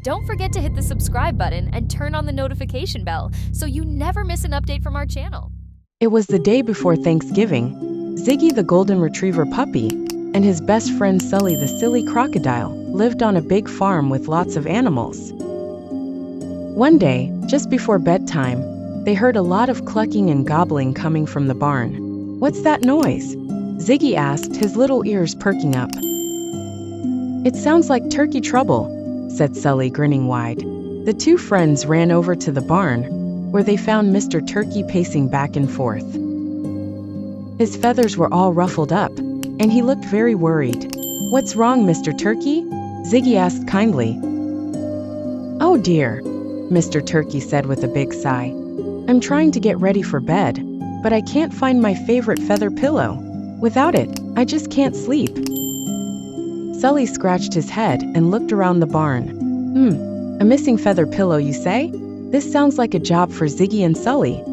Don't forget to hit the subscribe button and turn on the notification bell so you never miss an update from our channel. It was the day before Thanksgiving. Ziggy the golden retriever puppy and his best friend Sully the silly crocodile lived on a big farm with lots of animals. One day, just before bedtime, they heard a lot of clucking and gobbling coming from the barn. "What's that noise?" Ziggy asked, his little ears perking up. "It sounds like turkey trouble," said Sully, grinning wide. The two friends ran over to the barn, where they found Mr. Turkey pacing back and forth. His feathers were all ruffled up, and he looked very worried. "What's wrong, Mr. Turkey?" Ziggy asked kindly. "Oh dear," Mr. Turkey said with a big sigh. "I'm trying to get ready for bed, but I can't find my favorite feather pillow. Without it, I just can't sleep." Sully scratched his head and looked around the barn. A missing feather pillow, you say? This sounds like a job for Ziggy and Sully."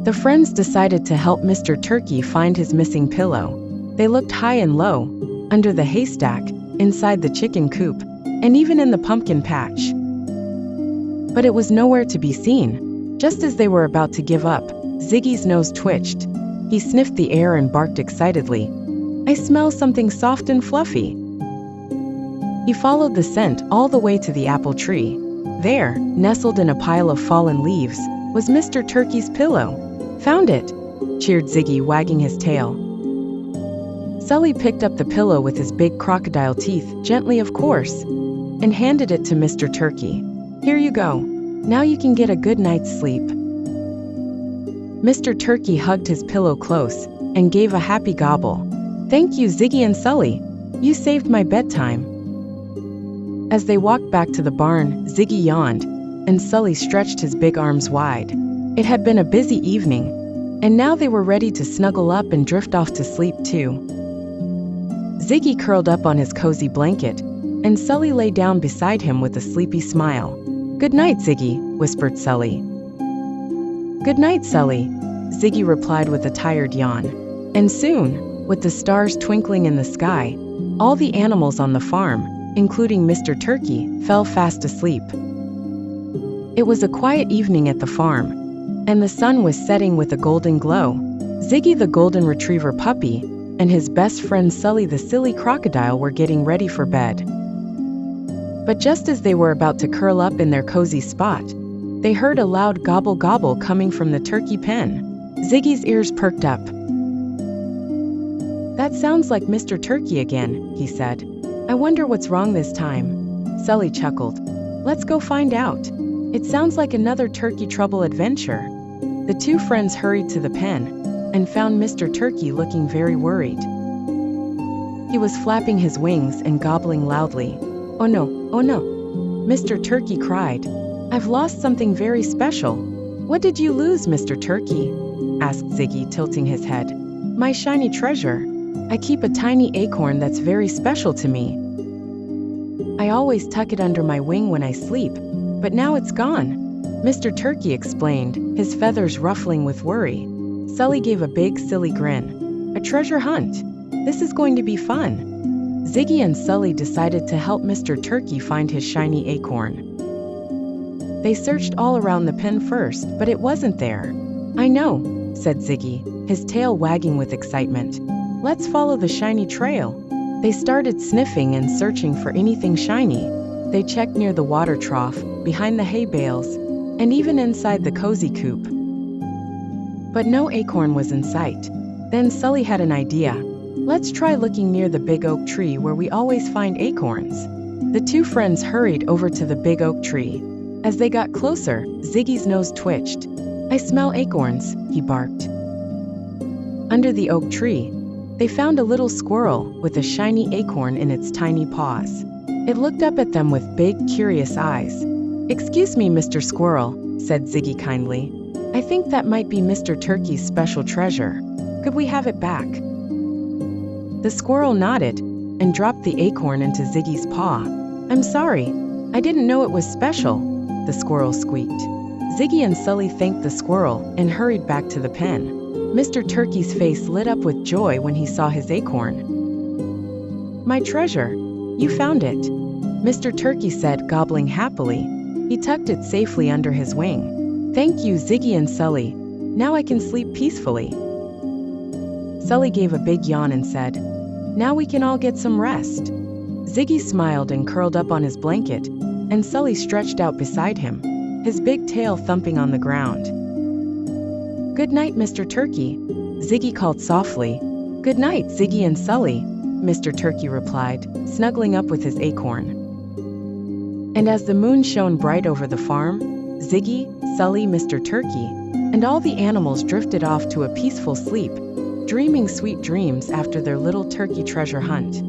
The friends decided to help Mr. Turkey find his missing pillow. They looked high and low, under the haystack, inside the chicken coop, and even in the pumpkin patch. But it was nowhere to be seen. Just as they were about to give up, Ziggy's nose twitched. He sniffed the air and barked excitedly. "I smell something soft and fluffy." He followed the scent all the way to the apple tree. There, nestled in a pile of fallen leaves, was Mr. Turkey's pillow. "Found it!" cheered Ziggy, wagging his tail. Sully picked up the pillow with his big crocodile teeth, gently of course, and handed it to Mr. Turkey. "Here you go. Now you can get a good night's sleep." Mr. Turkey hugged his pillow close and gave a happy gobble. "Thank you, Ziggy and Sully. You saved my bedtime." As they walked back to the barn, Ziggy yawned, and Sully stretched his big arms wide. It had been a busy evening, and now they were ready to snuggle up and drift off to sleep too. Ziggy curled up on his cozy blanket, and Sully lay down beside him with a sleepy smile. "Good night, Ziggy," whispered Sully. "Good night, Sully," Ziggy replied with a tired yawn. And soon, with the stars twinkling in the sky, all the animals on the farm, including Mr. Turkey, fell fast asleep. It was a quiet evening at the farm, and the sun was setting with a golden glow. Ziggy the golden retriever puppy and his best friend Sully the silly crocodile were getting ready for bed. But just as they were about to curl up in their cozy spot, they heard a loud gobble gobble coming from the turkey pen. Ziggy's ears perked up. "That sounds like Mr. Turkey again," he said. "I wonder what's wrong this time." Sully chuckled. "Let's go find out. It sounds like another turkey trouble adventure." The two friends hurried to the pen and found Mr. Turkey looking very worried. He was flapping his wings and gobbling loudly. "Oh no, oh no," Mr. Turkey cried. "I've lost something very special." "What did you lose, Mr. Turkey?" asked Ziggy, tilting his head. "My shiny treasure. I keep a tiny acorn that's very special to me. I always tuck it under my wing when I sleep, but now it's gone," Mr. Turkey explained, his feathers ruffling with worry. Sully gave a big, silly grin. "A treasure hunt. This is going to be fun." Ziggy and Sully decided to help Mr. Turkey find his shiny acorn. They searched all around the pen first, but it wasn't there. "I know," said Ziggy, his tail wagging with excitement. "Let's follow the shiny trail." They started sniffing and searching for anything shiny. They checked near the water trough, behind the hay bales, and even inside the cozy coop. But no acorn was in sight. Then Sully had an idea. "Let's try looking near the big oak tree where we always find acorns." The two friends hurried over to the big oak tree. As they got closer, Ziggy's nose twitched. "I smell acorns," he barked. Under the oak tree, they found a little squirrel with a shiny acorn in its tiny paws. It looked up at them with big, curious eyes. "Excuse me, Mr. Squirrel," said Ziggy kindly. "I think that might be Mr. Turkey's special treasure. Could we have it back?" The squirrel nodded and dropped the acorn into Ziggy's paw. "I'm sorry, I didn't know it was special," the squirrel squeaked. Ziggy and Sully thanked the squirrel and hurried back to the pen. Mr. Turkey's face lit up with joy when he saw his acorn. "My treasure! You found it!" Mr. Turkey said, gobbling happily. He tucked it safely under his wing. "Thank you, Ziggy and Sully. Now I can sleep peacefully." Sully gave a big yawn and said, "Now we can all get some rest." Ziggy smiled and curled up on his blanket, and Sully stretched out beside him, his big tail thumping on the ground. "Good night, Mr. Turkey," Ziggy called softly. "Good night, Ziggy and Sully," Mr. Turkey replied, snuggling up with his acorn. And as the moon shone bright over the farm, Ziggy, Sully, Mr. Turkey, and all the animals drifted off to a peaceful sleep, dreaming sweet dreams after their little turkey treasure hunt.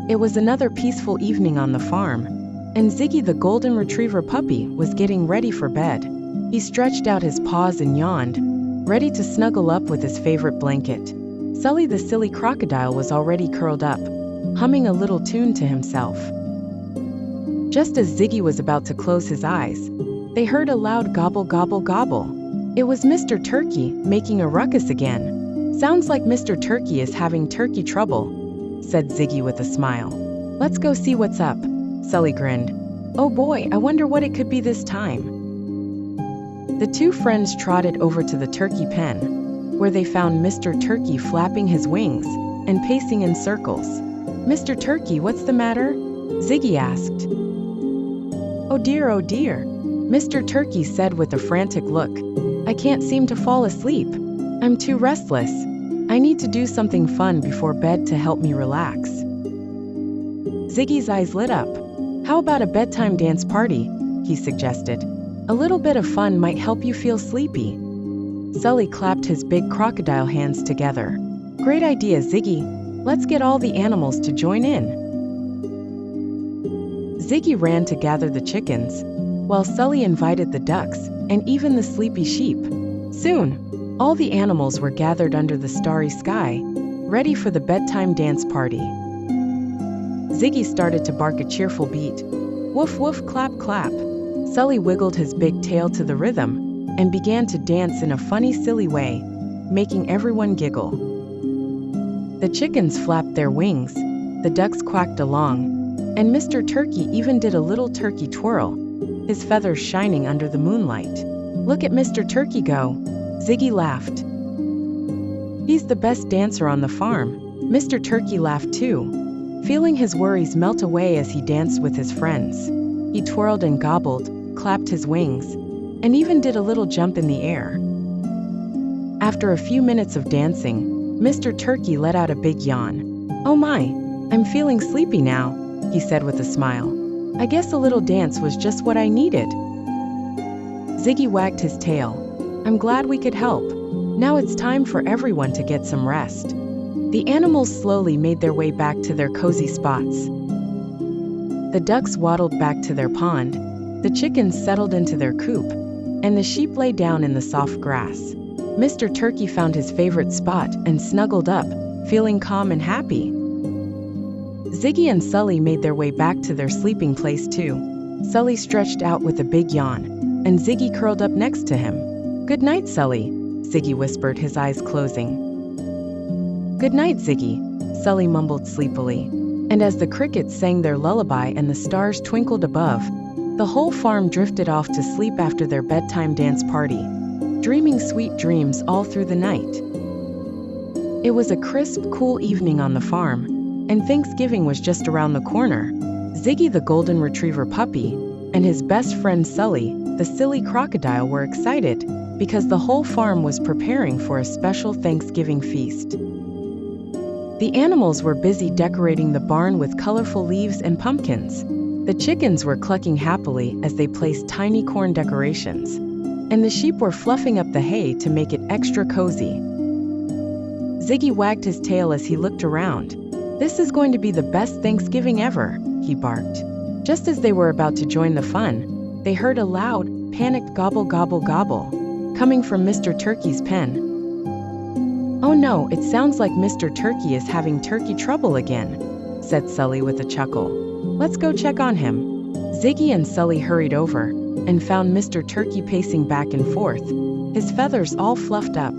It was another peaceful evening on the farm, and Ziggy the golden retriever puppy was getting ready for bed. He stretched out his paws and yawned, ready to snuggle up with his favorite blanket. Sully the silly crocodile was already curled up, humming a little tune to himself. Just as Ziggy was about to close his eyes, they heard a loud gobble gobble gobble. It was Mr. Turkey making a ruckus again. "Sounds like Mr. Turkey is having turkey trouble," said Ziggy with a smile. "Let's go see what's up," Sully grinned. "Oh boy, I wonder what it could be this time." The two friends trotted over to the turkey pen, where they found Mr. Turkey flapping his wings and pacing in circles. "Mr. Turkey, what's the matter?" Ziggy asked. Oh dear, Mr. Turkey said with a frantic look. "I can't seem to fall asleep. I'm too restless. I need to do something fun before bed to help me relax." Ziggy's eyes lit up. "How about a bedtime dance party?" he suggested. "A little bit of fun might help you feel sleepy." Sully clapped his big crocodile hands together. "Great idea, Ziggy. Let's get all the animals to join in." Ziggy ran to gather the chickens, while Sully invited the ducks and even the sleepy sheep. Soon, all the animals were gathered under the starry sky, ready for the bedtime dance party. Ziggy started to bark a cheerful beat. Woof woof clap clap. Sully wiggled his big tail to the rhythm and began to dance in a funny silly way, making everyone giggle. The chickens flapped their wings, the ducks quacked along, and Mr. Turkey even did a little turkey twirl, his feathers shining under the moonlight. "Look at Mr. Turkey go," Ziggy laughed. "He's the best dancer on the farm." Mr. Turkey laughed too, feeling his worries melt away as he danced with his friends. He twirled and gobbled, clapped his wings, and even did a little jump in the air. After a few minutes of dancing, Mr. Turkey let out a big yawn. "Oh my, I'm feeling sleepy now," he said with a smile. "I guess a little dance was just what I needed." Ziggy wagged his tail. "I'm glad we could help. Now it's time for everyone to get some rest." The animals slowly made their way back to their cozy spots. The ducks waddled back to their pond, the chickens settled into their coop, and the sheep lay down in the soft grass. Mr. Turkey found his favorite spot and snuggled up, feeling calm and happy. Ziggy and Sully made their way back to their sleeping place too. Sully stretched out with a big yawn, and Ziggy curled up next to him. "Good night, Sully," Ziggy whispered, his eyes closing. "Good night, Ziggy," Sully mumbled sleepily. And as the crickets sang their lullaby and the stars twinkled above, the whole farm drifted off to sleep after their bedtime dance party, dreaming sweet dreams all through the night. It was a crisp, cool evening on the farm, and Thanksgiving was just around the corner. Ziggy the golden retriever puppy and his best friend Sully, the silly crocodile, were excited because the whole farm was preparing for a special Thanksgiving feast. The animals were busy decorating the barn with colorful leaves and pumpkins. The chickens were clucking happily as they placed tiny corn decorations, and the sheep were fluffing up the hay to make it extra cozy. Ziggy wagged his tail as he looked around. "This is going to be the best Thanksgiving ever," he barked. Just as they were about to join the fun, they heard a loud, panicked gobble gobble gobble, coming from Mr. Turkey's pen. "Oh no, it sounds like Mr. Turkey is having turkey trouble again," said Sully with a chuckle. "Let's go check on him." Ziggy and Sully hurried over and found Mr. Turkey pacing back and forth, his feathers all fluffed up.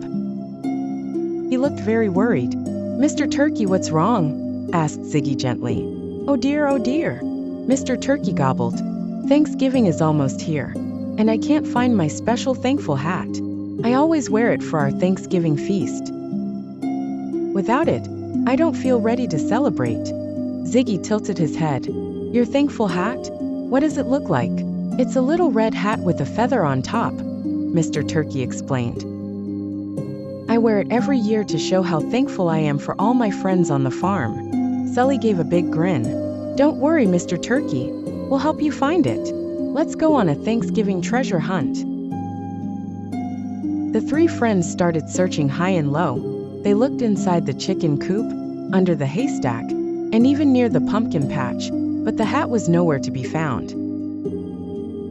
He looked very worried. "Mr. Turkey, what's wrong?" asked Ziggy gently. Oh dear, Mr. Turkey gobbled. Thanksgiving is almost here, and I can't find my special thankful hat. I always wear it for our Thanksgiving feast. Without it, I don't feel ready to celebrate. Ziggy tilted his head. Your thankful hat? What does it look like? It's a little red hat with a feather on top, Mr. Turkey explained. I wear it every year to show how thankful I am for all my friends on the farm. Sully gave a big grin. Don't worry, Mr. Turkey. We'll help you find it. Let's go on a Thanksgiving treasure hunt. The three friends started searching high and low. They looked inside the chicken coop, under the haystack, and even near the pumpkin patch, but the hat was nowhere to be found.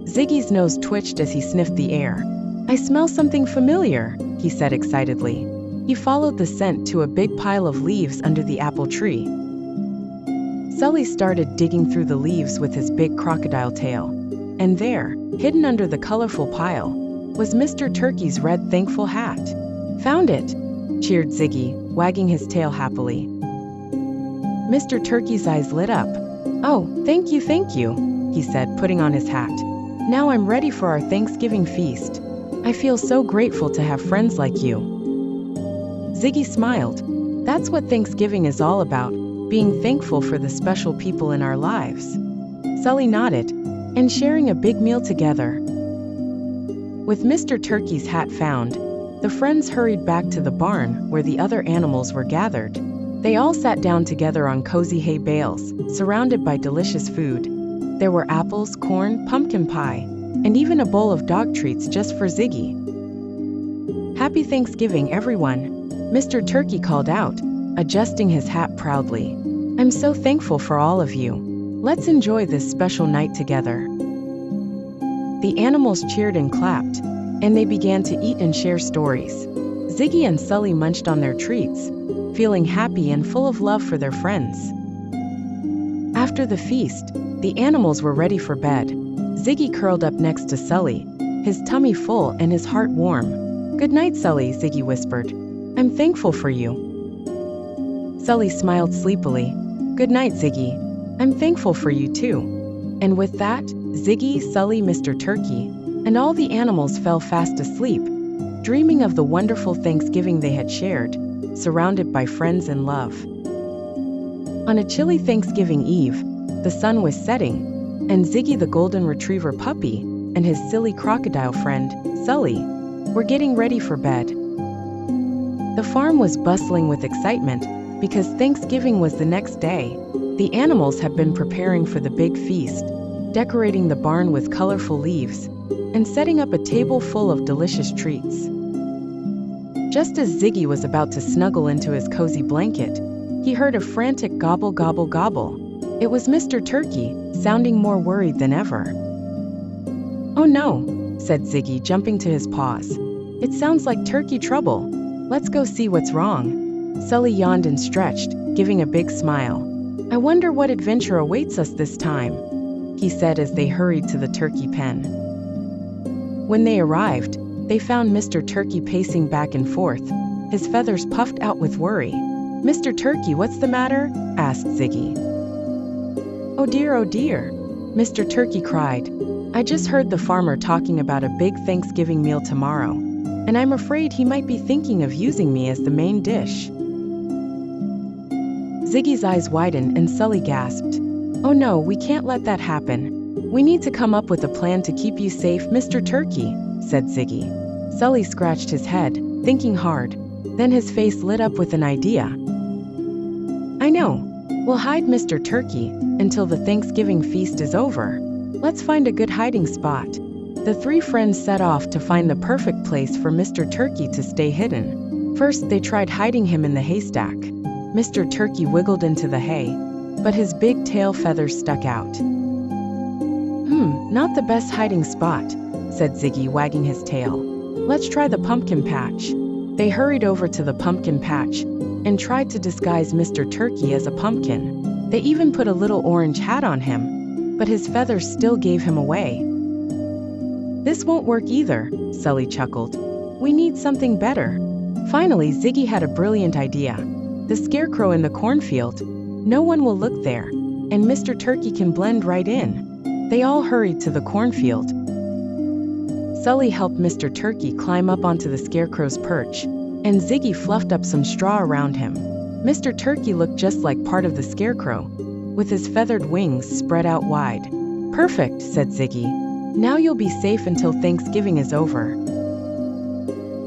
Ziggy's nose twitched as he sniffed the air. I smell something familiar, he said excitedly. He followed the scent to a big pile of leaves under the apple tree. Sully started digging through the leaves with his big crocodile tail. And there, hidden under the colorful pile, was Mr. Turkey's red thankful hat. Found it, cheered Ziggy, wagging his tail happily. Mr. Turkey's eyes lit up. Oh, thank you, he said, putting on his hat. Now I'm ready for our Thanksgiving feast. I feel so grateful to have friends like you. Ziggy smiled. That's what Thanksgiving is all about, being thankful for the special people in our lives. Sully nodded, and sharing a big meal together. With Mr. Turkey's hat found, the friends hurried back to the barn where the other animals were gathered. They all sat down together on cozy hay bales, surrounded by delicious food. There were apples, corn, pumpkin pie, and even a bowl of dog treats just for Ziggy. Happy Thanksgiving, everyone, Mr. Turkey called out, adjusting his hat proudly. I'm so thankful for all of you. Let's enjoy this special night together. The animals cheered and clapped, and they began to eat and share stories. Ziggy and Sully munched on their treats, feeling happy and full of love for their friends. After the feast, the animals were ready for bed. Ziggy curled up next to Sully, his tummy full and his heart warm. Good night, Sully, Ziggy whispered. I'm thankful for you. Sully smiled sleepily. Good night, Ziggy. I'm thankful for you too. And with that, Ziggy, Sully, Mr. Turkey, and all the animals fell fast asleep, dreaming of the wonderful Thanksgiving they had shared, surrounded by friends and love. On a chilly Thanksgiving Eve, the sun was setting, and Ziggy the golden retriever puppy and his silly crocodile friend, Sully, were getting ready for bed. The farm was bustling with excitement because Thanksgiving was the next day. The animals had been preparing for the big feast, decorating the barn with colorful leaves, and setting up a table full of delicious treats. Just as Ziggy was about to snuggle into his cozy blanket, he heard a frantic gobble gobble gobble. It was Mr. Turkey, sounding more worried than ever. Oh no, said Ziggy, jumping to his paws. It sounds like turkey trouble. Let's go see what's wrong. Sully yawned and stretched, giving a big smile. I wonder what adventure awaits us this time, he said as they hurried to the turkey pen. When they arrived, they found Mr. Turkey pacing back and forth, his feathers puffed out with worry. Mr. Turkey, what's the matter? Asked Ziggy. Oh dear, Mr. Turkey cried. I just heard the farmer talking about a big Thanksgiving meal tomorrow, and I'm afraid he might be thinking of using me as the main dish. Ziggy's eyes widened and Sully gasped. Oh no, we can't let that happen. We need to come up with a plan to keep you safe, Mr. Turkey, said Ziggy. Sully scratched his head, thinking hard. Then his face lit up with an idea. I know. We'll hide Mr. Turkey until the Thanksgiving feast is over. Let's find a good hiding spot. The three friends set off to find the perfect place for Mr. Turkey to stay hidden. First, they tried hiding him in the haystack. Mr. Turkey wiggled into the hay, but his big tail feathers stuck out. Not the best hiding spot, said Ziggy, wagging his tail. Let's try the pumpkin patch. They hurried over to the pumpkin patch and tried to disguise Mr. Turkey as a pumpkin. They even put a little orange hat on him, but his feathers still gave him away. This won't work either, Sully chuckled. We need something better. Finally, Ziggy had a brilliant idea. The scarecrow in the cornfield. No one will look there. and Mr. Turkey can blend right in. They all hurried to the cornfield. Sully helped Mr. Turkey climb up onto the scarecrow's perch, and Ziggy fluffed up some straw around him. Mr. Turkey looked just like part of the scarecrow, with his feathered wings spread out wide. "Perfect," said Ziggy. "Now you'll be safe until Thanksgiving is over."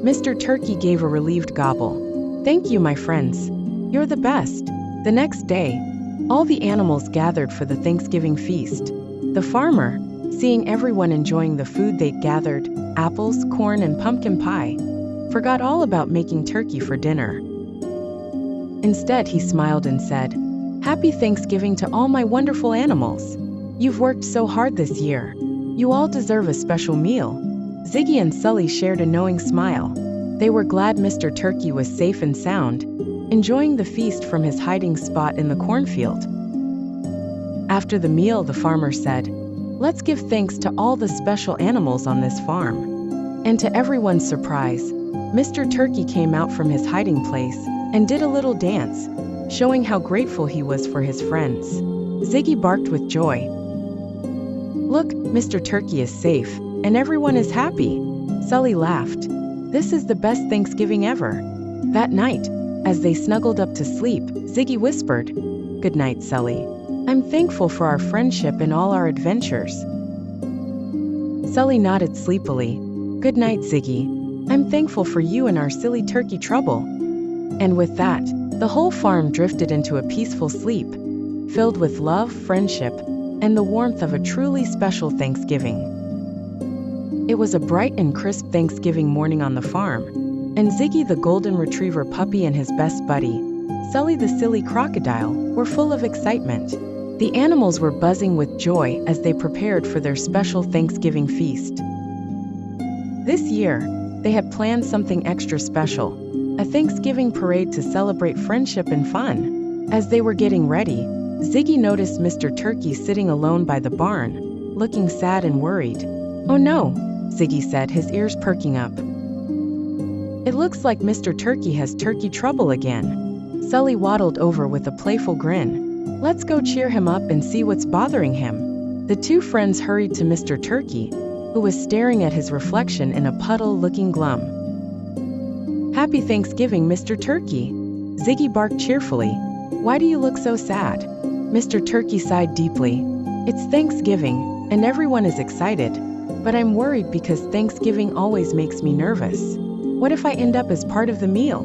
Mr. Turkey gave a relieved gobble. "Thank you, my friends. You're the best." The next day, all the animals gathered for the Thanksgiving feast. The farmer, seeing everyone enjoying the food they'd gathered, apples, corn, and pumpkin pie, forgot all about making turkey for dinner. Instead, he smiled and said, "Happy Thanksgiving to all my wonderful animals. You've worked so hard this year. You all deserve a special meal." Ziggy and Sully shared a knowing smile. They were glad Mr. Turkey was safe and sound, enjoying the feast from his hiding spot in the cornfield. After the meal, the farmer said, "Let's give thanks to all the special animals on this farm." And to everyone's surprise, Mr. Turkey came out from his hiding place and did a little dance, showing how grateful he was for his friends. Ziggy barked with joy. "Look, Mr. Turkey is safe, and everyone is happy." Sully laughed. "This is the best Thanksgiving ever." That night, as they snuggled up to sleep, Ziggy whispered, "Good night, Sully. I'm thankful for our friendship and all our adventures." Sully nodded sleepily. "Good night, Ziggy. I'm thankful for you and our silly turkey trouble." And with that, the whole farm drifted into a peaceful sleep, filled with love, friendship, and the warmth of a truly special Thanksgiving. It was a bright and crisp Thanksgiving morning on the farm, and Ziggy the golden retriever puppy and his best buddy, Sully the silly crocodile, were full of excitement. The animals were buzzing with joy as they prepared for their special Thanksgiving feast. This year, they had planned something extra special, a Thanksgiving parade to celebrate friendship and fun. As they were getting ready, Ziggy noticed Mr. Turkey sitting alone by the barn, looking sad and worried. "Oh no," Ziggy said, his ears perking up. "It looks like Mr. Turkey has turkey trouble again." Sully waddled over with a playful grin. "Let's go cheer him up and see what's bothering him." The two friends hurried to Mr. Turkey, who was staring at his reflection in a puddle looking glum. "Happy Thanksgiving, Mr. Turkey," Ziggy barked cheerfully. "Why do you look so sad?" Mr. Turkey sighed deeply. "It's Thanksgiving, and everyone is excited, but I'm worried because Thanksgiving always makes me nervous. What if I end up as part of the meal?"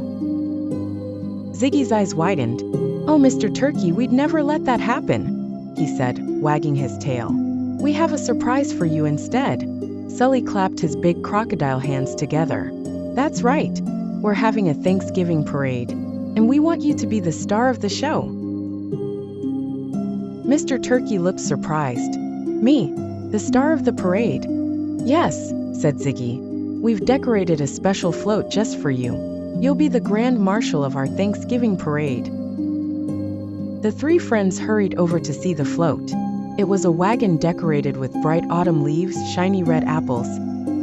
Ziggy's eyes widened. "Oh, Mr. Turkey, we'd never let that happen," he said, wagging his tail. "We have a surprise for you instead." Sully clapped his big crocodile hands together. "That's right. We're having a Thanksgiving parade, and we want you to be the star of the show." Mr. Turkey looked surprised. "Me? The star of the parade?" "Yes," said Ziggy. "We've decorated a special float just for you. You'll be the grand marshal of our Thanksgiving parade." The three friends hurried over to see the float. It was a wagon decorated with bright autumn leaves, shiny red apples,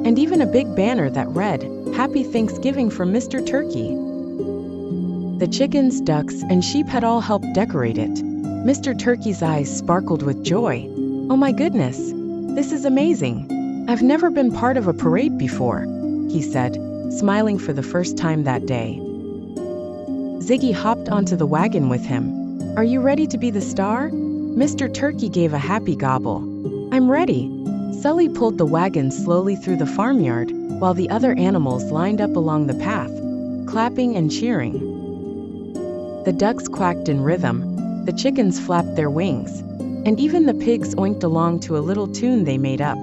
and even a big banner that read, "Happy Thanksgiving from Mr. Turkey." The chickens, ducks, and sheep had all helped decorate it. Mr. Turkey's eyes sparkled with joy. "Oh my goodness, this is amazing. I've never been part of a parade before," he said, smiling for the first time that day. Ziggy hopped onto the wagon with him. "Are you ready to be the star?" Mr. Turkey gave a happy gobble. "I'm ready." Sully pulled the wagon slowly through the farmyard, while the other animals lined up along the path, clapping and cheering. The ducks quacked in rhythm, the chickens flapped their wings, and even the pigs oinked along to a little tune they made up.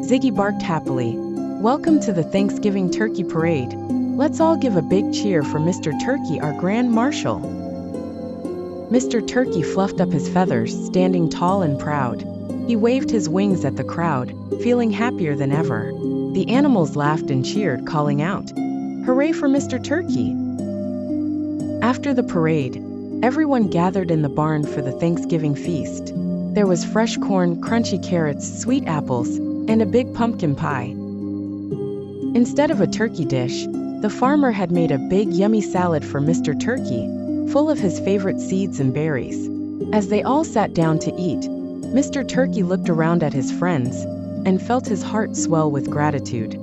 Ziggy barked happily. "Welcome to the Thanksgiving Turkey Parade. Let's all give a big cheer for Mr. Turkey, our Grand Marshal." Mr. Turkey fluffed up his feathers, standing tall and proud. He waved his wings at the crowd, feeling happier than ever. The animals laughed and cheered, calling out, "Hooray for Mr. Turkey!" After the parade, everyone gathered in the barn for the Thanksgiving feast. There was fresh corn, crunchy carrots, sweet apples, and a big pumpkin pie. Instead of a turkey dish, the farmer had made a big, yummy salad for Mr. Turkey, full of his favorite seeds and berries. As they all sat down to eat, Mr. Turkey looked around at his friends and felt his heart swell with gratitude.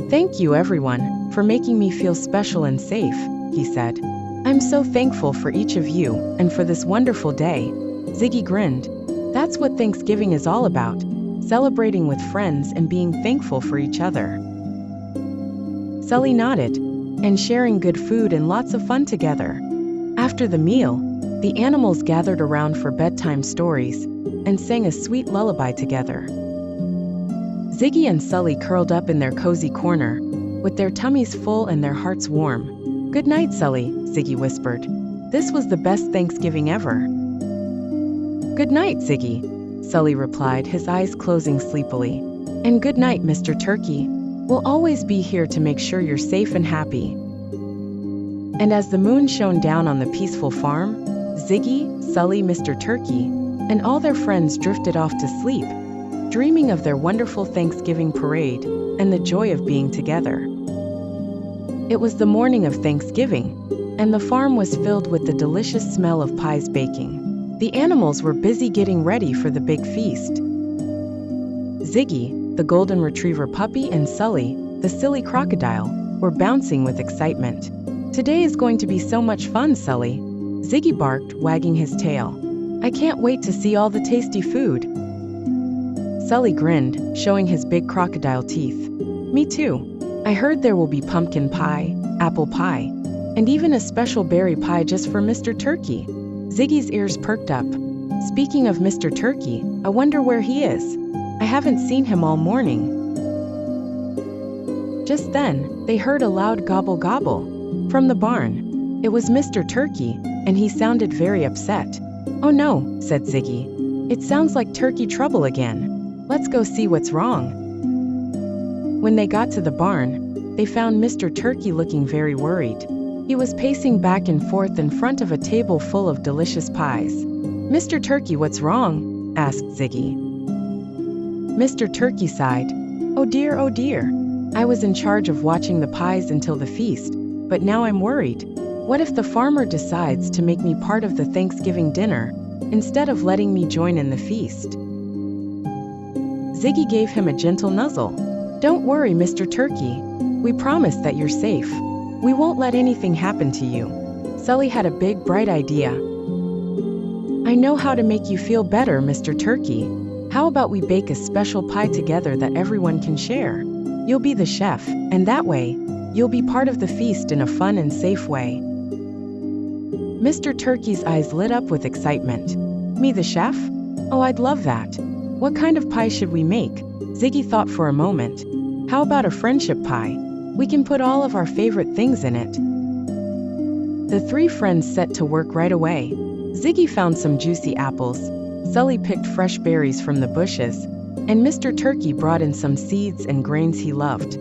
"Thank you, everyone, for making me feel special and safe," he said. "I'm so thankful for each of you and for this wonderful day." Ziggy grinned. "That's what Thanksgiving is all about, celebrating with friends and being thankful for each other." Sully nodded, and sharing good food and lots of fun together. After the meal, the animals gathered around for bedtime stories and sang a sweet lullaby together. Ziggy and Sully curled up in their cozy corner, with their tummies full and their hearts warm. "Good night, Sully," Ziggy whispered. "This was the best Thanksgiving ever." "Good night, Ziggy," Sully replied, his eyes closing sleepily. "And good night, Mr. Turkey. We'll always be here to make sure you're safe and happy." And as the moon shone down on the peaceful farm, Ziggy, Sully, Mr. Turkey, and all their friends drifted off to sleep, dreaming of their wonderful Thanksgiving parade and the joy of being together. It was the morning of Thanksgiving, and the farm was filled with the delicious smell of pies baking. The animals were busy getting ready for the big feast. Ziggy, the golden retriever puppy, and Sully, the silly crocodile, were bouncing with excitement. "Today is going to be so much fun, Sully," Ziggy barked, wagging his tail. "I can't wait to see all the tasty food." Sully grinned, showing his big crocodile teeth. "Me too. I heard there will be pumpkin pie, apple pie, and even a special berry pie just for Mr. Turkey." Ziggy's ears perked up. "Speaking of Mr. Turkey, I wonder where he is. I haven't seen him all morning." Just then, they heard a loud gobble gobble from the barn. It was Mr. Turkey, and he sounded very upset. "Oh no," said Ziggy. "It sounds like turkey trouble again. Let's go see what's wrong." When they got to the barn, they found Mr. Turkey looking very worried. He was pacing back and forth in front of a table full of delicious pies. "Mr. Turkey, what's wrong?" asked Ziggy. Mr. Turkey sighed. Oh dear, I was in charge of watching the pies until the feast, but now I'm worried. What if the farmer decides to make me part of the Thanksgiving dinner, instead of letting me join in the feast?" Ziggy gave him a gentle nuzzle. "Don't worry, Mr. Turkey. We promise that you're safe. We won't let anything happen to you." Sully had a big, bright idea. "I know how to make you feel better, Mr. Turkey. How about we bake a special pie together that everyone can share? You'll be the chef, and that way, you'll be part of the feast in a fun and safe way." Mr. Turkey's eyes lit up with excitement. "Me, the chef? Oh, I'd love that. What kind of pie should we make?" Ziggy thought for a moment. "How about a friendship pie? We can put all of our favorite things in it." The three friends set to work right away. Ziggy found some juicy apples, Sully picked fresh berries from the bushes, and Mr. Turkey brought in some seeds and grains he loved.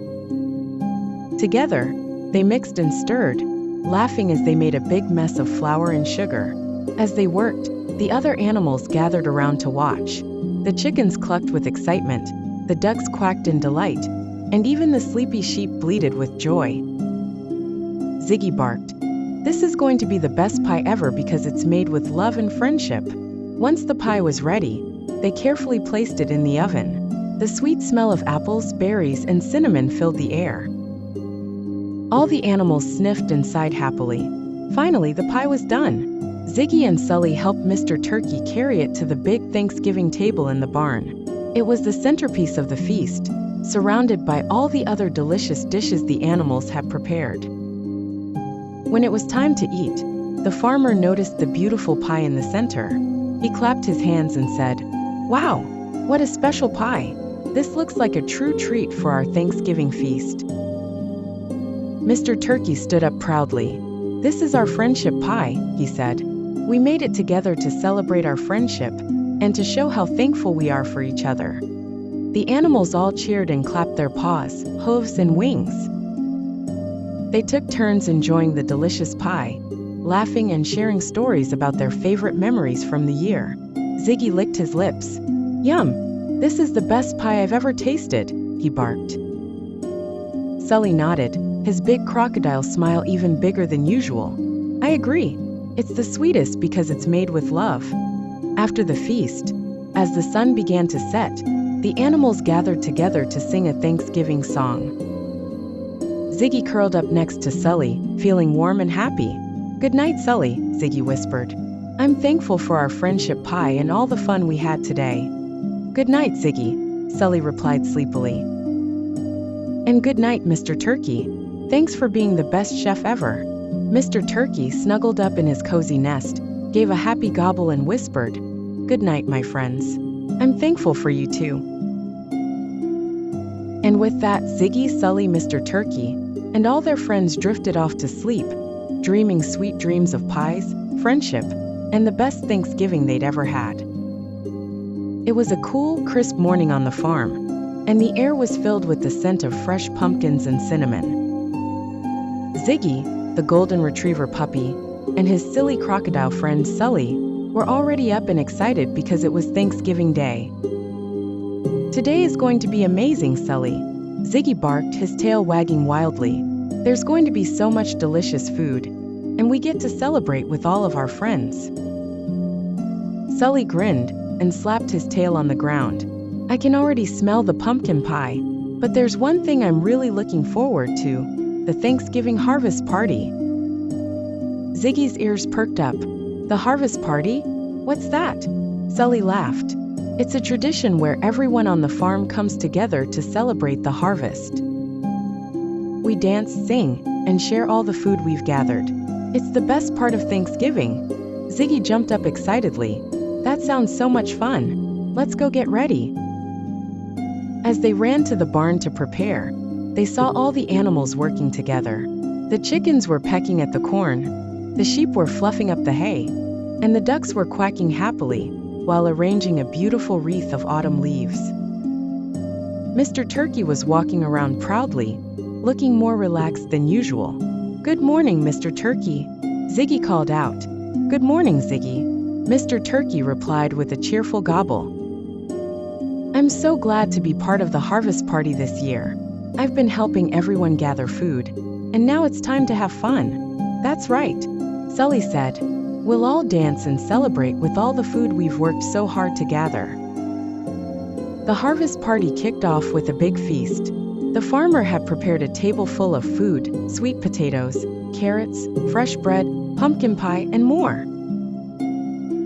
Together, they mixed and stirred, laughing as they made a big mess of flour and sugar. As they worked, the other animals gathered around to watch. The chickens clucked with excitement, the ducks quacked in delight, and even the sleepy sheep bleated with joy. Ziggy barked. "This is going to be the best pie ever because it's made with love and friendship." Once the pie was ready, they carefully placed it in the oven. The sweet smell of apples, berries, and cinnamon filled the air. All the animals sniffed and sighed happily. Finally, the pie was done. Ziggy and Sully helped Mr. Turkey carry it to the big Thanksgiving table in the barn. It was the centerpiece of the feast, surrounded by all the other delicious dishes the animals had prepared. When it was time to eat, the farmer noticed the beautiful pie in the center. He clapped his hands and said, "Wow, what a special pie! This looks like a true treat for our Thanksgiving feast." Mr. Turkey stood up proudly. "This is our friendship pie," he said. "We made it together to celebrate our friendship and to show how thankful we are for each other." The animals all cheered and clapped their paws, hooves, and wings. They took turns enjoying the delicious pie, laughing and sharing stories about their favorite memories from the year. Ziggy licked his lips. "Yum! This is the best pie I've ever tasted," he barked. Sully nodded, his big crocodile smile even bigger than usual. "I agree. It's the sweetest because it's made with love. After the feast, as the sun began to set, the animals gathered together to sing a Thanksgiving song. Ziggy curled up next to Sully, feeling warm and happy. "Good night, Sully," Ziggy whispered. "I'm thankful for our friendship pie and all the fun we had today." "Good night, Ziggy," Sully replied sleepily. "And good night, Mr. Turkey. Thanks for being the best chef ever." Mr. Turkey snuggled up in his cozy nest, gave a happy gobble and whispered, "Good night, my friends. I'm thankful for you too." And with that, Ziggy, Sully, Mr. Turkey, and all their friends drifted off to sleep, dreaming sweet dreams of pies, friendship, and the best Thanksgiving they'd ever had. It was a cool, crisp morning on the farm, and the air was filled with the scent of fresh pumpkins and cinnamon. Ziggy, the golden retriever puppy, and his silly crocodile friend Sully were already up and excited because it was Thanksgiving Day. "Today is going to be amazing, Sully," Ziggy barked, his tail wagging wildly. "There's going to be so much delicious food, and we get to celebrate with all of our friends." Sully grinned and slapped his tail on the ground. "I can already smell the pumpkin pie, but there's one thing I'm really looking forward to, the Thanksgiving harvest party." Ziggy's ears perked up. "The harvest party? What's that?" Sully laughed. "It's a tradition where everyone on the farm comes together to celebrate the harvest. We dance, sing, and share all the food we've gathered. It's the best part of Thanksgiving." Ziggy jumped up excitedly. "That sounds so much fun. Let's go get ready." As they ran to the barn to prepare, they saw all the animals working together. The chickens were pecking at the corn, the sheep were fluffing up the hay, and the ducks were quacking happily while arranging a beautiful wreath of autumn leaves. Mr. Turkey was walking around proudly, looking more relaxed than usual. "Good morning, Mr. Turkey," Ziggy called out. "Good morning, Ziggy," Mr. Turkey replied with a cheerful gobble. "I'm so glad to be part of the harvest party this year. I've been helping everyone gather food, and now it's time to have fun." "That's right," Sully said. "We'll all dance and celebrate with all the food we've worked so hard to gather." The harvest party kicked off with a big feast. The farmer had prepared a table full of food, sweet potatoes, carrots, fresh bread, pumpkin pie, and more.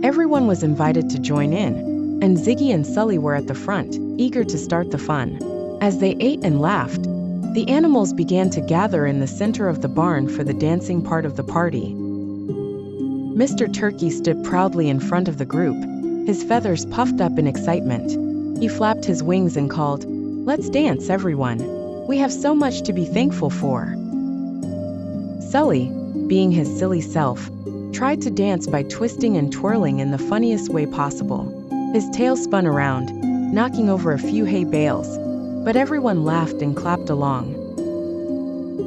Everyone was invited to join in, and Ziggy and Sully were at the front, eager to start the fun. As they ate and laughed, the animals began to gather in the center of the barn for the dancing part of the party. Mr. Turkey stood proudly in front of the group, his feathers puffed up in excitement. He flapped his wings and called, "Let's dance, everyone. We have so much to be thankful for." Sully, being his silly self, tried to dance by twisting and twirling in the funniest way possible. His tail spun around, knocking over a few hay bales, but everyone laughed and clapped along.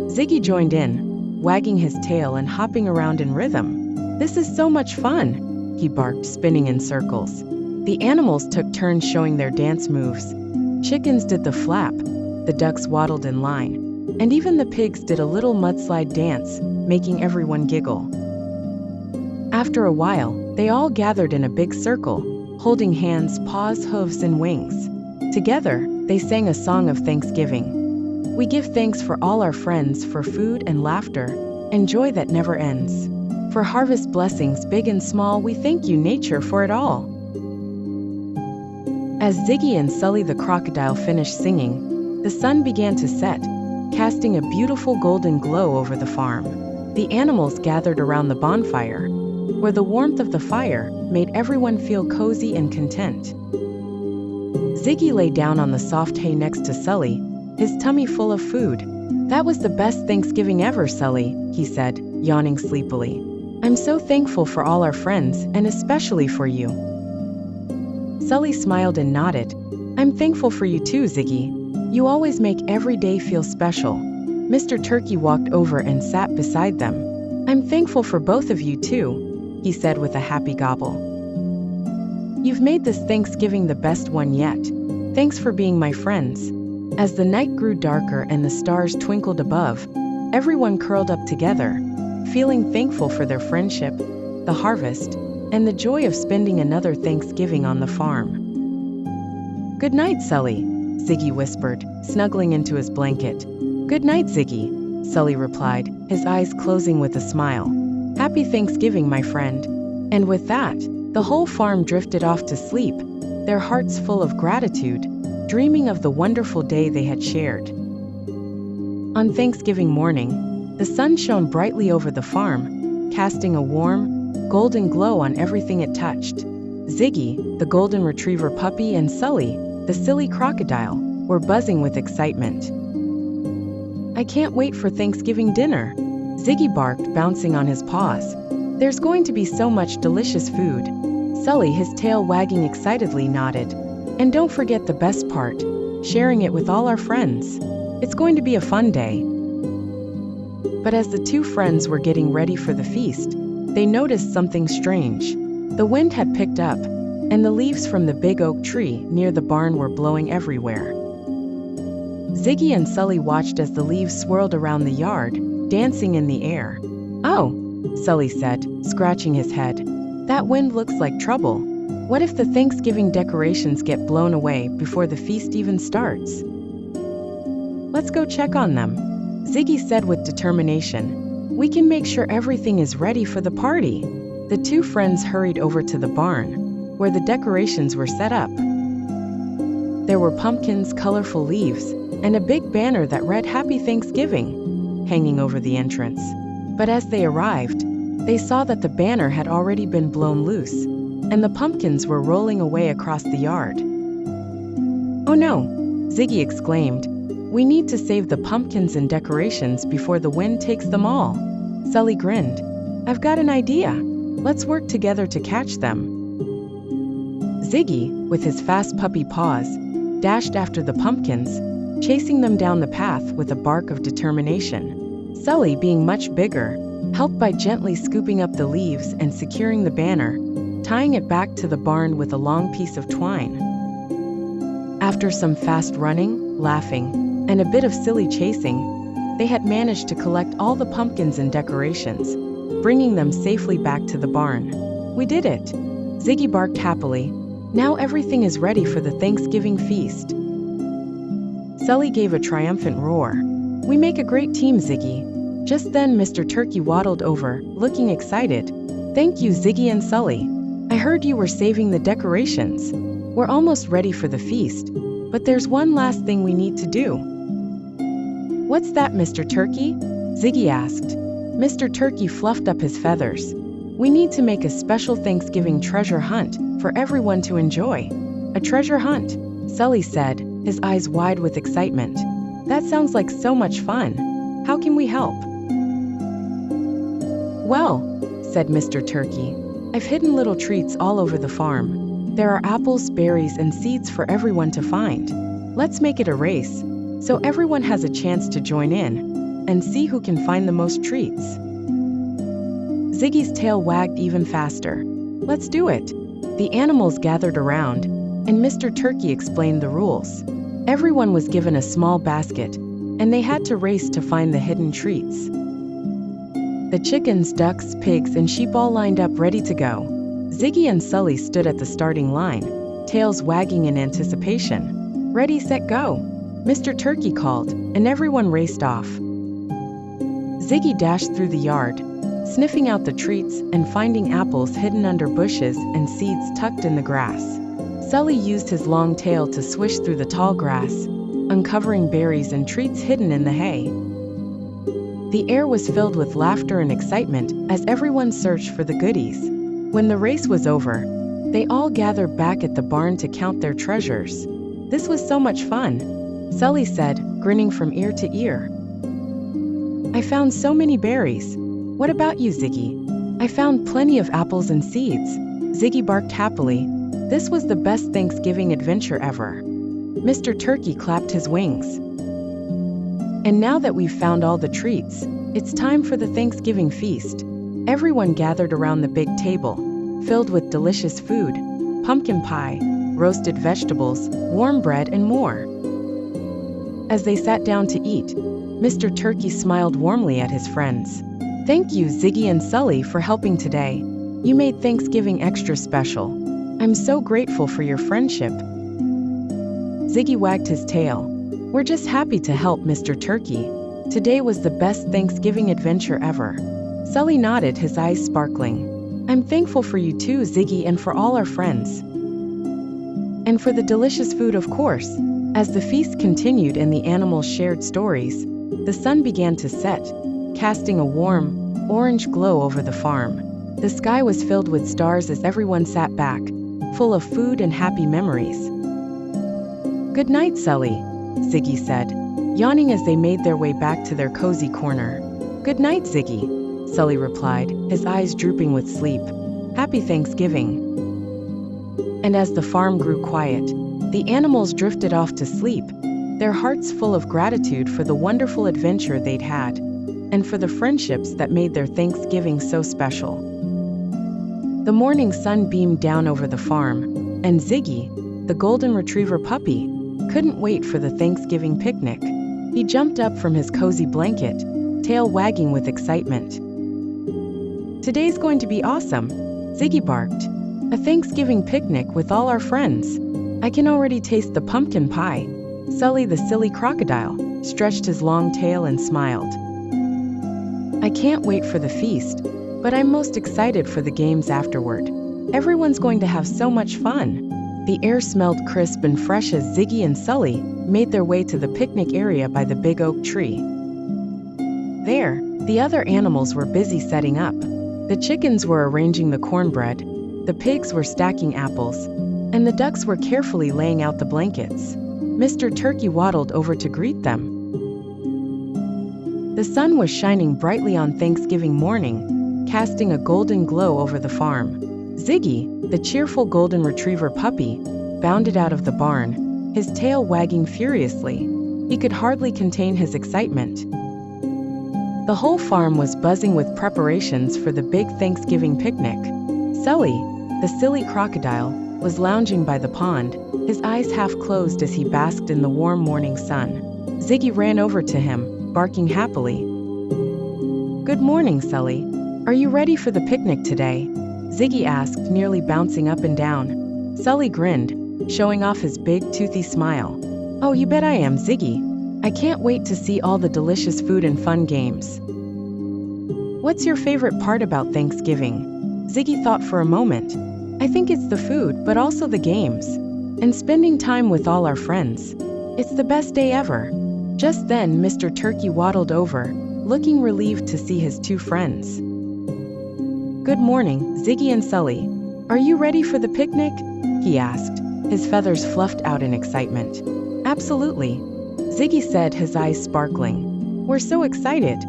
Ziggy joined in, wagging his tail and hopping around in rhythm. "This is so much fun," he barked, spinning in circles. The animals took turns showing their dance moves. Chickens did the flap, the ducks waddled in line, and even the pigs did a little mudslide dance, making everyone giggle. After a while, they all gathered in a big circle, holding hands, paws, hooves, and wings. Together, they sang a song of thanksgiving. "We give thanks for all our friends, for food and laughter, and joy that never ends. For harvest blessings big and small, we thank you, nature, for it all." As Ziggy and Sully the crocodile finished singing, the sun began to set, casting a beautiful golden glow over the farm. The animals gathered around the bonfire, where the warmth of the fire made everyone feel cozy and content. Ziggy lay down on the soft hay next to Sully, his tummy full of food. "That was the best Thanksgiving ever, Sully," he said, yawning sleepily. "I'm so thankful for all our friends, and especially for you." Sully smiled and nodded. "I'm thankful for you too, Ziggy. You always make every day feel special." Mr. Turkey walked over and sat beside them. "I'm thankful for both of you too," he said with a happy gobble. "You've made this Thanksgiving the best one yet. Thanks for being my friends." As the night grew darker and the stars twinkled above, everyone curled up together, feeling thankful for their friendship, the harvest, and the joy of spending another Thanksgiving on the farm. "Good night, Sully," Ziggy whispered, snuggling into his blanket. "Good night, Ziggy," Sully replied, his eyes closing with a smile. "Happy Thanksgiving, my friend." And with that, the whole farm drifted off to sleep, their hearts full of gratitude, dreaming of the wonderful day they had shared. On Thanksgiving morning, the sun shone brightly over the farm, casting a warm, golden glow on everything it touched. Ziggy, the golden retriever puppy, and Sully, the silly crocodile, were buzzing with excitement. "I can't wait for Thanksgiving dinner," Ziggy barked, bouncing on his paws. "There's going to be so much delicious food." Sully, his tail wagging excitedly, nodded. "And don't forget the best part, sharing it with all our friends. It's going to be a fun day." But as the two friends were getting ready for the feast, they noticed something strange. The wind had picked up, and the leaves from the big oak tree near the barn were blowing everywhere. Ziggy and Sully watched as the leaves swirled around the yard, dancing in the air. "Oh," Sully said, scratching his head. "That wind looks like trouble. What if the Thanksgiving decorations get blown away before the feast even starts?" "Let's go check on them," Ziggy said with determination. "We can make sure everything is ready for the party." The two friends hurried over to the barn, where the decorations were set up. There were pumpkins, colorful leaves, and a big banner that read "Happy Thanksgiving" hanging over the entrance. But as they arrived, they saw that the banner had already been blown loose, and the pumpkins were rolling away across the yard. "Oh no," Ziggy exclaimed. "We need to save the pumpkins and decorations before the wind takes them all." Sully grinned. "I've got an idea. Let's work together to catch them." Ziggy, with his fast puppy paws, dashed after the pumpkins, chasing them down the path with a bark of determination. Sully, being much bigger, helped by gently scooping up the leaves and securing the banner, tying it back to the barn with a long piece of twine. After some fast running, laughing, and a bit of silly chasing, they had managed to collect all the pumpkins and decorations, bringing them safely back to the barn. "We did it!" Ziggy barked happily. "Now everything is ready for the Thanksgiving feast." Sully gave a triumphant roar. "We make a great team, Ziggy." Just then Mr. Turkey waddled over, looking excited. "Thank you, Ziggy and Sully. I heard you were saving the decorations. We're almost ready for the feast, but there's one last thing we need to do." "What's that, Mr. Turkey?" Ziggy asked. Mr. Turkey fluffed up his feathers. "We need to make a special Thanksgiving treasure hunt for everyone to enjoy." "A treasure hunt?" Sully said, his eyes wide with excitement. "That sounds like so much fun. How can we help?" "Well," said Mr. Turkey, "I've hidden little treats all over the farm. There are apples, berries, and seeds for everyone to find. Let's make it a race, so everyone has a chance to join in and see who can find the most treats." Ziggy's tail wagged even faster. "Let's do it." The animals gathered around, and Mr. Turkey explained the rules. Everyone was given a small basket, and they had to race to find the hidden treats. The chickens, ducks, pigs, and sheep all lined up ready to go. Ziggy and Sully stood at the starting line, tails wagging in anticipation. "Ready, set, go!" Mr. Turkey called, and everyone raced off. Ziggy dashed through the yard, sniffing out the treats and finding apples hidden under bushes and seeds tucked in the grass. Sully used his long tail to swish through the tall grass, uncovering berries and treats hidden in the hay. The air was filled with laughter and excitement as everyone searched for the goodies. When the race was over, they all gathered back at the barn to count their treasures. "This was so much fun," Sully said, grinning from ear to ear. "I found so many berries. What about you, Ziggy?" "I found plenty of apples and seeds," Ziggy barked happily. This was the best Thanksgiving adventure ever. Mr. Turkey clapped his wings. "And now that we've found all the treats, it's time for the Thanksgiving feast." Everyone gathered around the big table, filled with delicious food, pumpkin pie, roasted vegetables, warm bread, and more. As they sat down to eat, Mr. Turkey smiled warmly at his friends. "Thank you, Ziggy and Sully, for helping today. You made Thanksgiving extra special. I'm so grateful for your friendship. Ziggy wagged his tail. We're just happy to help, Mr. Turkey. Today was the best Thanksgiving adventure ever. Sully nodded, his eyes sparkling. I'm thankful for you too, Ziggy, and for all our friends. And for the delicious food, of course. As the feast continued and the animals shared stories, the sun began to set, casting a warm, orange glow over the farm. The sky was filled with stars as everyone sat back, full of food and happy memories. Good night, Sully, Ziggy said, yawning as they made their way back to their cozy corner. Good night, Ziggy, Sully replied, his eyes drooping with sleep. Happy Thanksgiving. And as the farm grew quiet, the animals drifted off to sleep, their hearts full of gratitude for the wonderful adventure they'd had, and for the friendships that made their Thanksgiving so special. The morning sun beamed down over the farm, and Ziggy, the golden retriever puppy, couldn't wait for the Thanksgiving picnic. He jumped up from his cozy blanket, tail wagging with excitement. Today's going to be awesome, Ziggy barked. A Thanksgiving picnic with all our friends. I can already taste the pumpkin pie. Sully the silly crocodile stretched his long tail and smiled. I can't wait for the feast, but I'm most excited for the games afterward. Everyone's going to have so much fun. The air smelled crisp and fresh as Ziggy and Sully made their way to the picnic area by the big oak tree. There, the other animals were busy setting up. The chickens were arranging the cornbread, the pigs were stacking apples, and the ducks were carefully laying out the blankets. Mr. Turkey waddled over to greet them. The sun was shining brightly on Thanksgiving morning, casting a golden glow over the farm. Ziggy, the cheerful golden retriever puppy, bounded out of the barn, his tail wagging furiously. He could hardly contain his excitement. The whole farm was buzzing with preparations for the big Thanksgiving picnic. Sully, the silly crocodile, was lounging by the pond, his eyes half closed as he basked in the warm morning sun. Ziggy ran over to him, barking happily. Good morning, Sully. Are you ready for the picnic today? Ziggy asked, nearly bouncing up and down. Sully grinned, showing off his big, toothy smile. Oh, you bet I am, Ziggy. I can't wait to see all the delicious food and fun games. What's your favorite part about Thanksgiving? Ziggy thought for a moment. I think it's the food, but also the games. And spending time with all our friends. It's the best day ever. Just then, Mr. Turkey waddled over, looking relieved to see his two friends. Good morning, Ziggy and Sully. Are you ready for the picnic? He asked, his feathers fluffed out in excitement. Absolutely, Ziggy said, his eyes sparkling. We're so excited.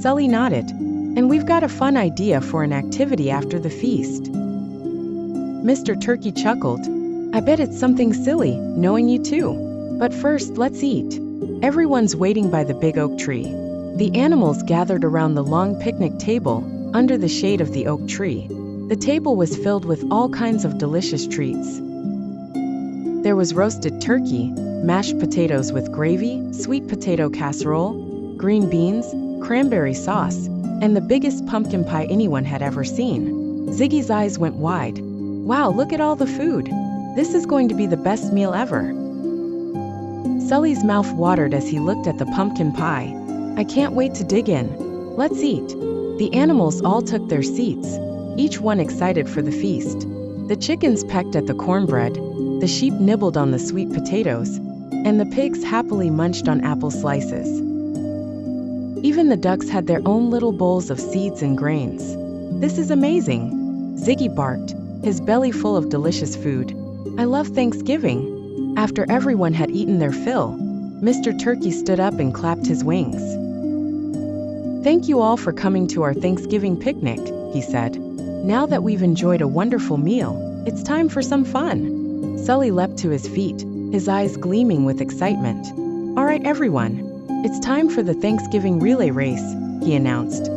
Sully nodded. And we've got a fun idea for an activity after the feast. Mr. Turkey chuckled. I bet it's something silly, knowing you too. But first, let's eat. Everyone's waiting by the big oak tree. The animals gathered around the long picnic table, under the shade of the oak tree. The table was filled with all kinds of delicious treats. There was roasted turkey, mashed potatoes with gravy, sweet potato casserole, green beans, cranberry sauce, and the biggest pumpkin pie anyone had ever seen. Ziggy's eyes went wide. Wow, look at all the food. This is going to be the best meal ever. Sully's mouth watered as he looked at the pumpkin pie. I can't wait to dig in. Let's eat. The animals all took their seats, each one excited for the feast. The chickens pecked at the cornbread, the sheep nibbled on the sweet potatoes, and the pigs happily munched on apple slices. Even the ducks had their own little bowls of seeds and grains. This is amazing, Ziggy barked, his belly full of delicious food. I love Thanksgiving. After everyone had eaten their fill, Mr. Turkey stood up and clapped his wings. Thank you all for coming to our Thanksgiving picnic, he said. Now that we've enjoyed a wonderful meal, it's time for some fun. Sully leapt to his feet, his eyes gleaming with excitement. All right, everyone. It's time for the Thanksgiving relay race, he announced.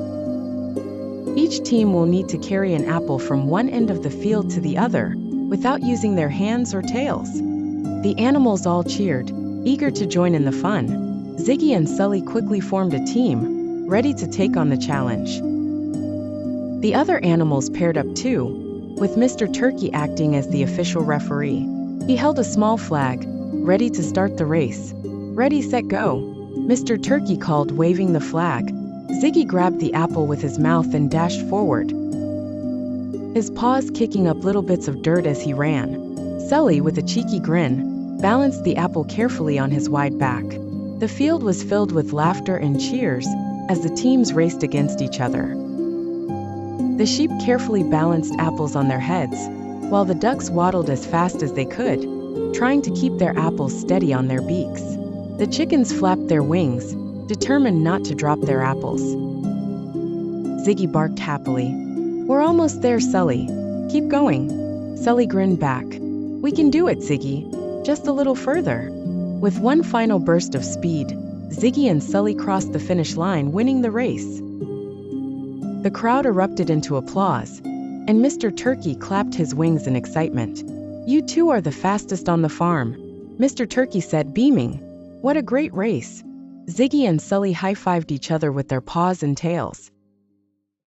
Each team will need to carry an apple from one end of the field to the other, without using their hands or tails. The animals all cheered, eager to join in the fun. Ziggy and Sully quickly formed a team, ready to take on the challenge. The other animals paired up too, with Mr. Turkey acting as the official referee. He held a small flag, ready to start the race. Ready, set, go. Mr. Turkey called, waving the flag. Ziggy grabbed the apple with his mouth and dashed forward, his paws kicking up little bits of dirt as he ran. Sully, with a cheeky grin, balanced the apple carefully on his wide back. The field was filled with laughter and cheers as the teams raced against each other. The sheep carefully balanced apples on their heads, while the ducks waddled as fast as they could, trying to keep their apples steady on their beaks. The chickens flapped their wings, determined not to drop their apples. Ziggy barked happily. "We're almost there, Sully. Keep going." Sully grinned back. "We can do it, Ziggy. Just a little further." With one final burst of speed, Ziggy and Sully crossed the finish line, winning the race. The crowd erupted into applause, and Mr. Turkey clapped his wings in excitement. "You two are the fastest on the farm," Mr. Turkey said, beaming. "What a great race." Ziggy and Sully high-fived each other with their paws and tails.